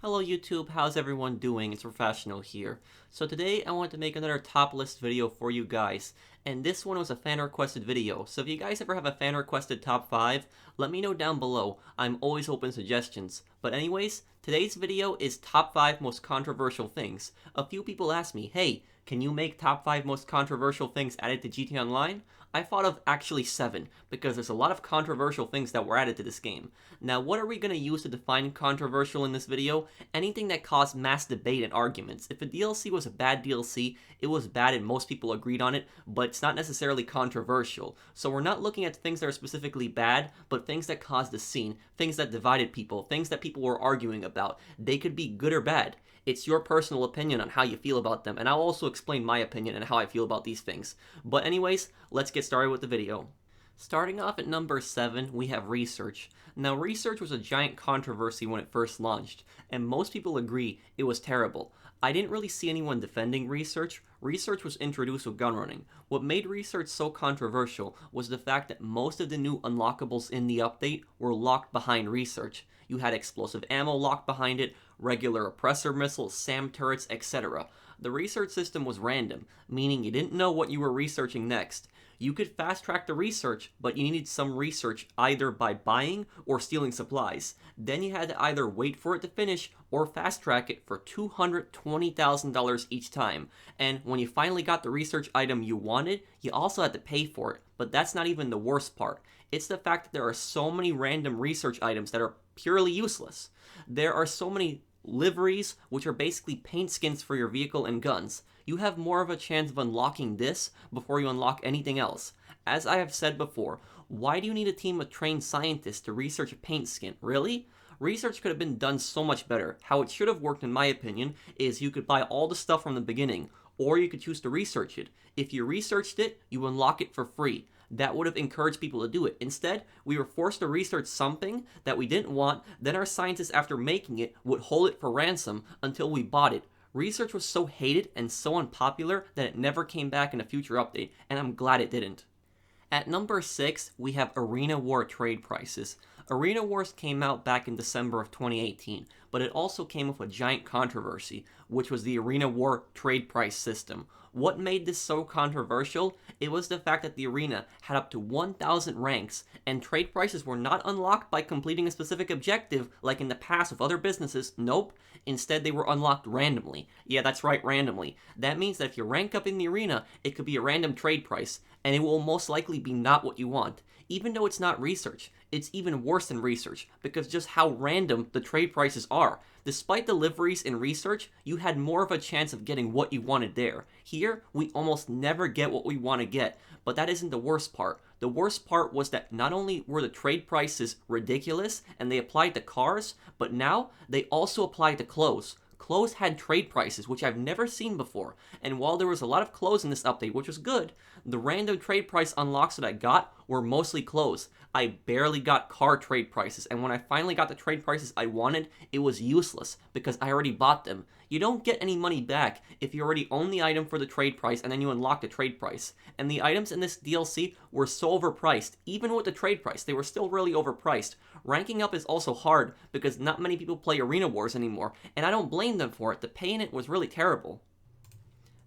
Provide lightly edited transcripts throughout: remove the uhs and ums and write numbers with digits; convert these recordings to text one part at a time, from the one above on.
Hello YouTube, how's everyone doing? It's Professional here. So today I want to make another top list video for you guys, and this one was a fan requested video. So if you guys ever have a fan requested top 5, let me know down below. I'm always open to suggestions. But anyways, today's video is top 5 most controversial things. A few people asked me, hey, can you make top 5 most controversial things added to GTA Online? I thought of actually 7, because there's a lot of controversial things that were added to this game. Now, what are we going to use to define controversial in this video? Anything that caused mass debate and arguments. If a DLC was a bad DLC, it was bad and most people agreed on it, but it's not necessarily controversial. So we're not looking at things that are specifically bad, but things that caused the scene, things that divided people, things that people were arguing about. They could be good or bad. It's your personal opinion on how you feel about them, and I'll also explain my opinion and how I feel about these things. But anyways, let's get started with the video. Starting off at number 7, we have Research. Now, Research was a giant controversy when it first launched, and most people agree it was terrible. I didn't really see anyone defending Research. Research was introduced with gunrunning. What made Research so controversial was the fact that most of the new unlockables in the update were locked behind Research. You had explosive ammo locked behind it, regular oppressor missiles, SAM turrets, etc. The research system was random, meaning you didn't know what you were researching next. You could fast track the research, but you needed some research either by buying or stealing supplies. Then you had to either wait for it to finish or fast track it for $220,000 each time. And when you finally got the research item you wanted, you also had to pay for it. But that's not even the worst part. It's the fact that there are so many random research items that are purely useless. There are so many liveries, which are basically paint skins for your vehicle and guns. You have more of a chance of unlocking this before you unlock anything else. As I have said before, why do you need a team of trained scientists to research a paint skin? Really? Research could have been done so much better. How it should have worked, in my opinion, is you could buy all the stuff from the beginning, or you could choose to research it. If you researched it, you unlock it for free. That would have encouraged people to do it. Instead, we were forced to research something that we didn't want, then our scientists, after making it, would hold it for ransom until we bought it. Research was so hated and so unpopular that it never came back in a future update, and I'm glad it didn't. At number 6, we have Arena War trade prices. Arena Wars came out back in December of 2018, but it also came with a giant controversy, which was the Arena War trade price system. What made this so controversial? It was the fact that the arena had up to 1,000 ranks, and trade prices were not unlocked by completing a specific objective like in the past with other businesses. Nope. Instead, they were unlocked randomly. Yeah, that's right, randomly. That means that if you rank up in the arena, it could be a random trade price, and it will most likely be not what you want. Even though it's not research, it's even worse than research, because just how random the trade prices are. Despite the liveries in research, you had more of a chance of getting what you wanted there. Here, we almost never get what we want to get, but that isn't the worst part. The worst part was that not only were the trade prices ridiculous and they applied to cars, but now they also apply to clothes. Clothes had trade prices, which I've never seen before, and while there was a lot of clothes in this update, which was good, the random trade price unlocks that I got were mostly clothes. I barely got car trade prices, and when I finally got the trade prices I wanted, it was useless, because I already bought them. You don't get any money back if you already own the item for the trade price and then you unlock the trade price. And the items in this DLC were so overpriced. Even with the trade price, they were still really overpriced. Ranking up is also hard because not many people play Arena Wars anymore, and I don't blame them for it. The pay in it was really terrible.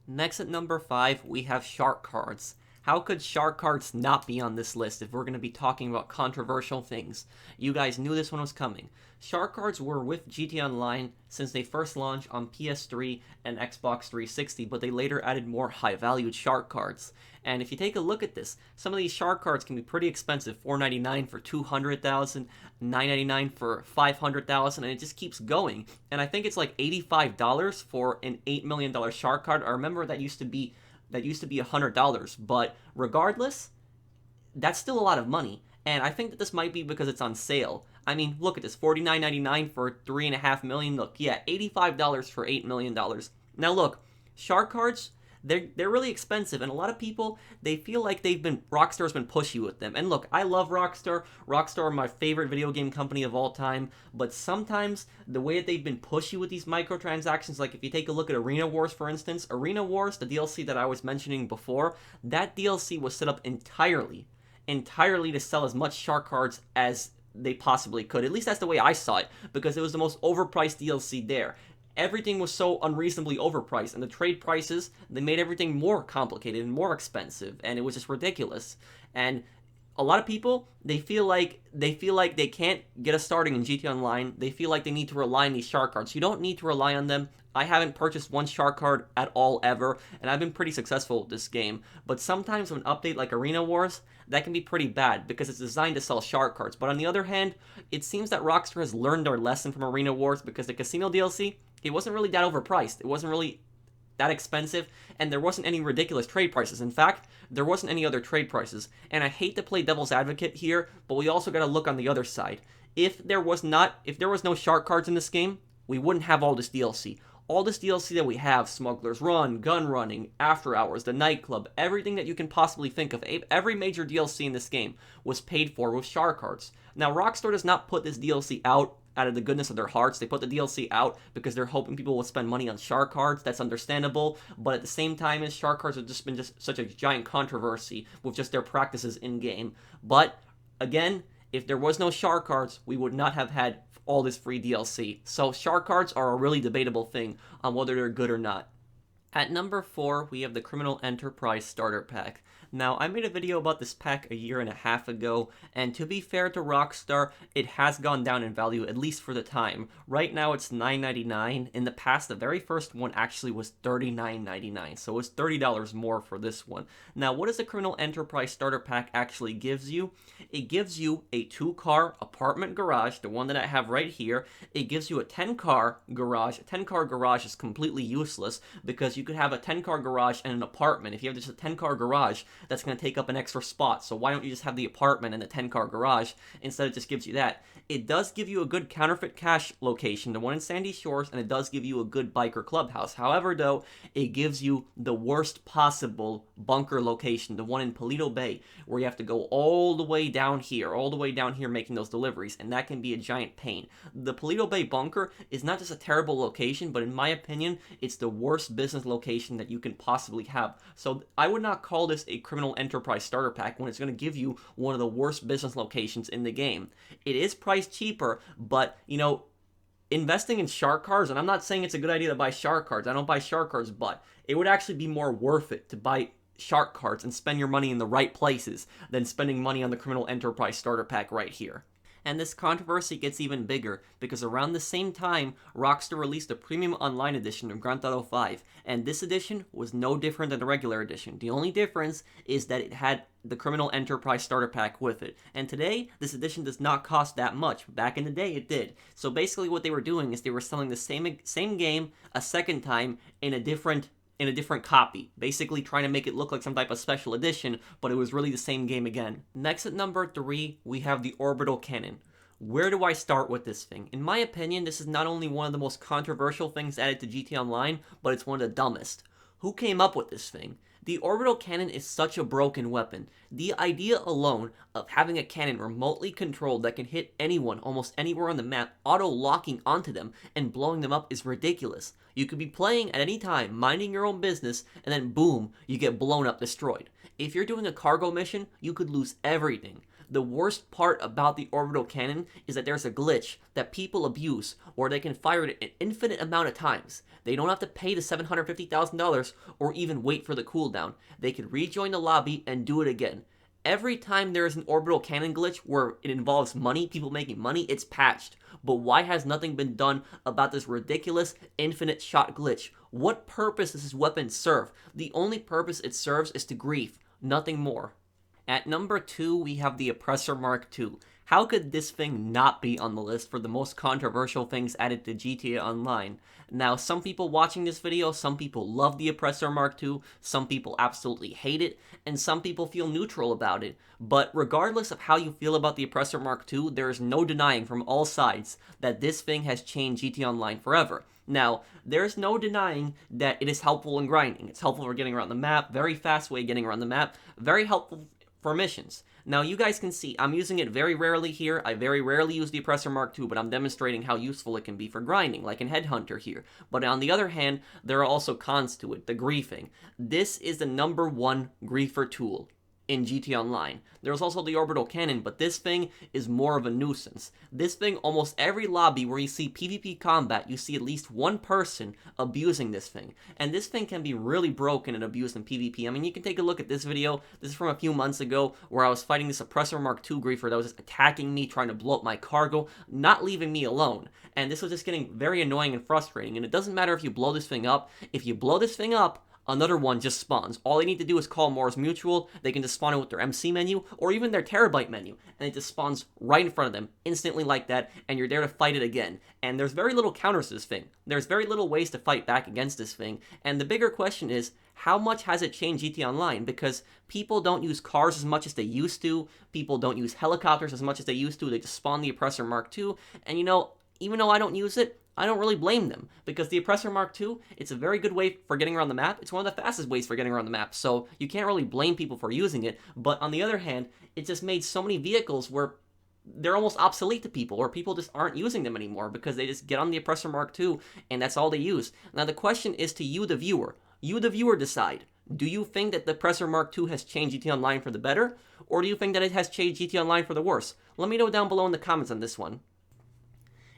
Next at number 5, we have Shark Cards. How could Shark Cards not be on this list if we're going to be talking about controversial things? You guys knew this one was coming. Shark Cards were with GTA Online since they first launched on PS3 and Xbox 360, but they later added more high-valued Shark Cards. And if you take a look at this, some of these Shark Cards can be pretty expensive, $4.99 for 200,000, $9.99 for 500,000, and it just keeps going. And I think it's like $85 for an $8 million Shark Card. I remember that used to be $100, but regardless, that's still a lot of money, and I think that this might be because it's on sale. I mean, look at this, $49.99 for $3.5 million. Look, yeah, $85 for $8 million. Now look, Shark Cards, they're really expensive, and a lot of people, they feel like Rockstar's been pushy with them. And look, I love Rockstar. Rockstar are my favorite video game company of all time, but sometimes the way that they've been pushy with these microtransactions, like if you take a look at Arena Wars, for instance, Arena Wars, the DLC that I was mentioning before, that DLC was set up entirely to sell as much Shark Cards as they possibly could. At least that's the way I saw it, because it was the most overpriced DLC there. Everything was so unreasonably overpriced, and the trade prices, they made everything more complicated and more expensive, and it was just ridiculous. And a lot of people, they feel like they can't get us starting in GTA Online. They feel like they need to rely on these shark cards. You don't need to rely on them. I haven't purchased one shark card at all ever, and I've been pretty successful with this game. But sometimes an update like Arena Wars, that can be pretty bad because it's designed to sell shark cards. But on the other hand, it seems that Rockstar has learned their lesson from Arena Wars, because the Casino DLC, it wasn't really that overpriced. It wasn't really that expensive, and there wasn't any ridiculous trade prices. In fact, there wasn't any other trade prices. And I hate to play devil's advocate here, but we also got to look on the other side. If there was no shark cards in this game, we wouldn't have all this DLC. All this DLC that we have, Smuggler's Run, Gun Running, After Hours, the nightclub, everything that you can possibly think of, every major DLC in this game was paid for with shark cards. Now, Rockstar does not put this DLC out of the goodness of their hearts. They put the DLC out because they're hoping people will spend money on shark cards. That's understandable, but at the same time, shark cards have just been such a giant controversy with just their practices in-game. But, again, if there was no shark cards, we would not have had all this free DLC. So shark cards are a really debatable thing on whether they're good or not. At number 4, we have the Criminal Enterprise Starter Pack. Now, I made a video about this pack a year and a half ago, and to be fair to Rockstar, it has gone down in value, at least for the time. Right now, it's $9.99. In the past, the very first one actually was $39.99, so it's $30 more for this one. Now, what does the Criminal Enterprise Starter Pack actually gives you? It gives you a 2-car apartment garage, the one that I have right here. It gives you a 10-car garage. A 10-car garage is completely useless, because you could have a 10-car garage and an apartment. If you have just a 10-car garage, that's going to take up an extra spot. So why don't you just have the apartment and the 10-car garage? Instead, it just gives you that. It does give you a good counterfeit cash location, the one in Sandy Shores, and it does give you a good biker clubhouse. However, though, it gives you the worst possible bunker location, the one in Paleto Bay, where you have to go all the way down here making those deliveries, and that can be a giant pain. The Paleto Bay bunker is not just a terrible location, but in my opinion, it's the worst business location that you can possibly have. So I would not call this a Criminal Enterprise Starter Pack when it's going to give you one of the worst business locations in the game. It is priced cheaper, but, you know, investing in shark cards, and I'm not saying it's a good idea to buy shark cards, I don't buy shark cards, but it would actually be more worth it to buy shark cards and spend your money in the right places than spending money on the Criminal Enterprise Starter Pack right here. And this controversy gets even bigger, because around the same time, Rockstar released a Premium Online edition of Grand Theft Auto 5, and this edition was no different than the regular edition. The only difference is that it had the Criminal Enterprise Starter Pack with it. And today, this edition does not cost that much. Back in the day, it did. So basically what they were doing is they were selling the same game a second time in a different copy, basically trying to make it look like some type of special edition, but it was really the same game again. Next at number 3, we have the Orbital Cannon. Where do I start with this thing? In my opinion, this is not only one of the most controversial things added to GTA Online, but it's one of the dumbest. Who came up with this thing? The Orbital Cannon is such a broken weapon. The idea alone of having a cannon remotely controlled that can hit anyone almost anywhere on the map, auto-locking onto them and blowing them up is ridiculous. You could be playing at any time, minding your own business, and then boom, you get blown up, destroyed. If you're doing a cargo mission, you could lose everything. The worst part about the Orbital Cannon is that there's a glitch that people abuse, or they can fire it an infinite amount of times. They don't have to pay the $750,000 or even wait for the cooldown. They can rejoin the lobby and do it again. Every time there is an Orbital Cannon glitch where it involves money, people making money, it's patched. But why has nothing been done about this ridiculous infinite shot glitch? What purpose does this weapon serve? The only purpose it serves is to grief, nothing more. At number 2, we have the Oppressor Mark II. How could this thing not be on the list for the most controversial things added to GTA Online? Now, some people watching this video, some people love the Oppressor Mark II, some people absolutely hate it, and some people feel neutral about it. But regardless of how you feel about the Oppressor Mark II, there is no denying from all sides that this thing has changed GTA Online forever. Now, there's no denying that it is helpful in grinding. It's helpful for getting around the map, very fast way of getting around the map, very helpful for missions. Now, you guys can see, I'm using it very rarely here. I very rarely use the Oppressor Mark II, but I'm demonstrating how useful it can be for grinding, like in Headhunter here. But on the other hand, there are also cons to it, the griefing. This is the #1 griefer tool in GT Online. There's also the orbital cannon, but this thing is more of a nuisance. This thing, almost every lobby where you see PvP combat, you see at least one person abusing this thing. And this thing can be really broken and abused in PvP. I mean, you can take a look at this video. This is from a few months ago where I was fighting this Oppressor Mark II griefer that was just attacking me, trying to blow up my cargo, not leaving me alone. And this was just getting very annoying and frustrating. And it doesn't matter if you blow this thing up. If you blow this thing up, another one just spawns. All they need to do is call Mors Mutual. They can just spawn it with their MC menu or even their Terabyte menu, and it just spawns right in front of them instantly like that, and you're there to fight it again. And there's very little counters to this thing. There's very little ways to fight back against this thing. And the bigger question is, how much has it changed GT Online? Because people don't use cars as much as they used to. People don't use helicopters as much as they used to. They just spawn the Oppressor Mark II. And you know, even though I don't use it, I don't really blame them, because the Oppressor Mark II, it's a very good way for getting around the map. It's one of the fastest ways for getting around the map, so you can't really blame people for using it. But on the other hand, it just made so many vehicles where they're almost obsolete to people, or people just aren't using them anymore because they just get on the Oppressor Mark II and that's all they use. Now the question is to you, the viewer. You, the viewer, decide. Do you think that the Oppressor Mark II has changed GT Online for the better, or do you think that it has changed GT Online for the worse? Let me know down below in the comments on this one.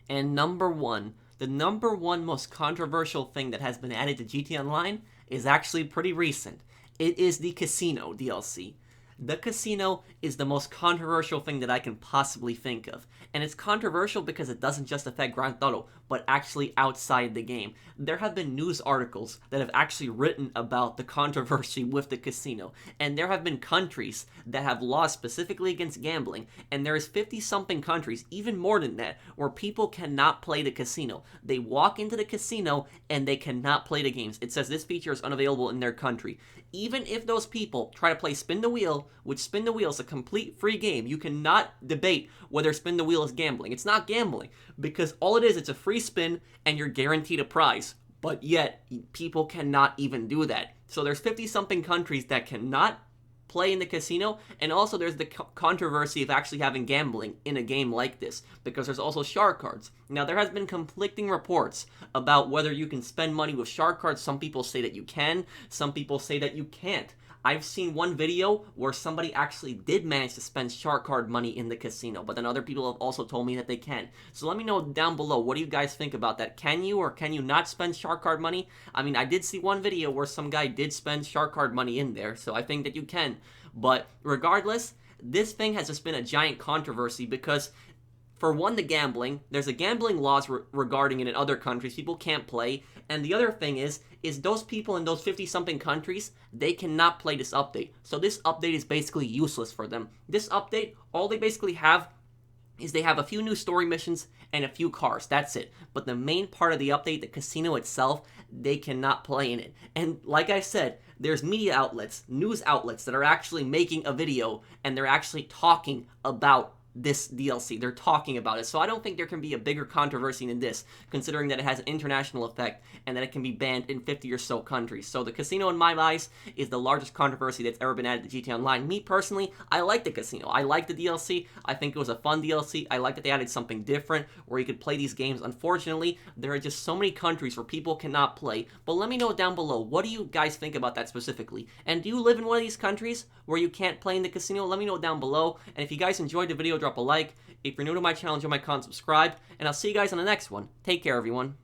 And number one, the number one most controversial thing that has been added to GT Online is actually pretty recent. It is the Casino DLC. The Casino is the most controversial thing that I can possibly think of. And it's controversial because it doesn't just affect Grand Theft Auto, but actually outside the game. There have been news articles that have actually written about the controversy with the Casino. And there have been countries that have laws specifically against gambling. And there is 50-something countries, even more than that, where people cannot play the Casino. They walk into the Casino and they cannot play the games. It says this feature is unavailable in their country. Even if those people try to play Spin the Wheel, which Spin the Wheel is a complete free game, you cannot debate whether Spin the Wheel is gambling. It's not gambling, because all it is, it's a free spin, and you're guaranteed a prize. But yet, people cannot even do that. So there's 50-something countries that cannot play in the Casino, and also there's the controversy of actually having gambling in a game like this, because there's also shark cards. Now, there has been conflicting reports about whether you can spend money with shark cards. Some people say that you can, some people say that you can't. I've seen one video where somebody actually did manage to spend shark card money in the Casino, but then other people have also told me that they can. So let me know down below, what do you guys think about that? Can you or can you not spend shark card money? I mean, I did see one video where some guy did spend shark card money in there, so I think that you can. But regardless, this thing has just been a giant controversy because, for one, the gambling. There's a gambling laws regarding it in other countries. People can't play. And the other thing is those people in those 50-something countries, they cannot play this update. So this update is basically useless for them. This update, all they basically have is they have a few new story missions and a few cars. That's it. But the main part of the update, the Casino itself, they cannot play in it. And like I said, there's media outlets, news outlets that are actually making a video and they're actually talking about this DLC. They're talking about it. So I don't think there can be a bigger controversy than this, considering that it has an international effect and that it can be banned in 50 or so countries. So the Casino, in my eyes, is the largest controversy that's ever been added to GTA Online. Me personally, I like the Casino. I like the DLC. I think it was a fun DLC. I like that they added something different where you could play these games. Unfortunately, there are just so many countries where people cannot play. But let me know down below, what do you guys think about that specifically? And do you live in one of these countries where you can't play in the Casino? Let me know down below. And if you guys enjoyed the video, drop a like. If you're new to my channel, join my channel, subscribe, and I'll see you guys on the next one. Take care, everyone.